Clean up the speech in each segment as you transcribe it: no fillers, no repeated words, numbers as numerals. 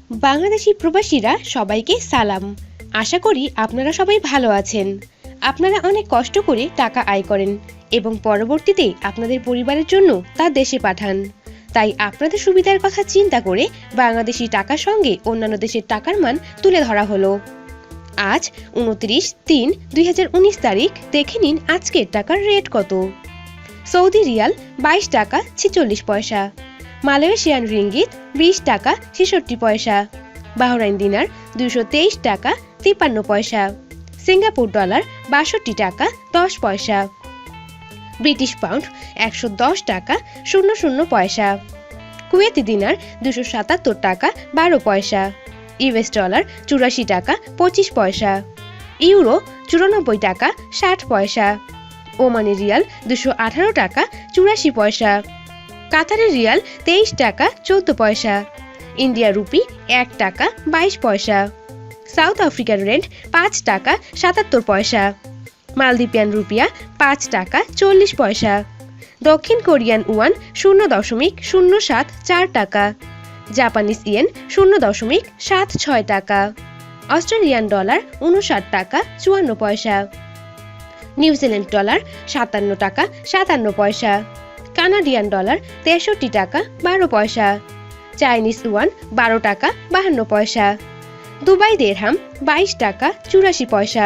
বাংলাদেশি প্রবাসীরা সবাইকে সালাম। আশা করি আপনারা সবাই ভালো আছেন। আপনারা অনেক কষ্ট করে টাকা আয় করেন এবং পরবর্তীতে আপনাদের পরিবারের জন্য তা দেশে পাঠান। তাই আপনাদের সুবিধার কথা চিন্তা করে বাংলাদেশি টাকার সঙ্গে অন্যান্য দেশের টাকার মান তুলে ধরা হলো। আজ 29/3/2019 তারিখ। দেখে নিন আজকের টাকার রেট কত। সৌদি রিয়াল 22 টাকা 46 পয়সা, মালয়েশিয়ান রিঙ্গিত 20 টাকা 66 পয়সা, বাহরাইন দিনার 223 টাকা 53 পয়সা, সিঙ্গাপুর ডলার 62 টাকা 10 পয়সা, ব্রিটিশ পাউন্ড 110 টাকা 00 পয়সা, কুয়েতি দিনার 277 টাকা 12 পয়সা, ইউএস ডলার 84 টাকা 25 পয়সা, ইউরো 94 টাকা 60 পয়সা, ওমানি রিয়াল 218 টাকা 84 পয়সা, কাতারের রিয়াল 23 টাকা 14 পয়সা, ইন্ডিয়া রুপি 1 টাকা 22 পয়সা, সাউথ আফ্রিকান রেন্ট 5 টাকা 77 পয়সা, মালদ্বীপিয়ান রুপিয়া 5 টাকা 40 পয়সা, দক্ষিণ কোরিয়ান ওয়ান 0.074 টাকা, জাপানিজ ইয়েন 0.76 টাকা, অস্ট্রেলিয়ান ডলার 59 টাকা 54 পয়সা, নিউজিল্যান্ড ডলার 57 টাকা 57 পয়সা, কানাডিয়ান ডলার 63 টাকা 12 পয়সা, চাইনিজ ওয়ান 12 টাকা 52 পয়সা, দুবাই দিরহাম 22 টাকা 84 পয়সা।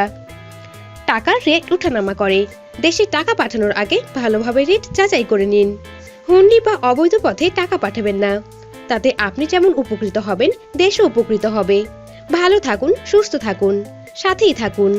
টাকার রেট ওঠানামা করে। দেশে টাকা পাঠানোর আগে ভালোভাবে রেট যাচাই করে নিন। হুন্ডি বা অবৈধ পথে টাকা পাঠাবেন না। তাতে আপনি যেমন উপকৃত হবেন, দেশও উপকৃত হবে। ভালো থাকুন, সুস্থ থাকুন, সাথেই থাকুন।